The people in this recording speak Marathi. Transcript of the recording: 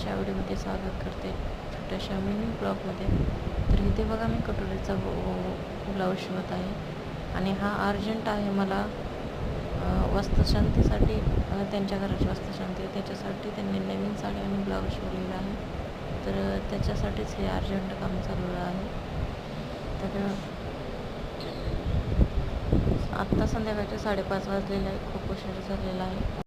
छोट्याशा व्हिडिओमध्ये स्वागत करते, छोट्याशा मिनी ब्लॉगमध्ये. तर इथे बघा मी कटोरीचा ब्लाऊज शिवत आहे आणि हा अर्जंट आहे मला. वस्त्रशांतीसाठी त्यांच्या घराची वस्त्रशांती आहे, त्याच्यासाठी त्यांनी नवीन साडी आणि ब्लाऊज शिवलेला आहे. तर त्याच्यासाठीच हे अर्जंट काम चालू आहे. तर आत्ता संध्याकाळचे 5:30 वाजलेले आहे, खूप उशीर झालेला आहे.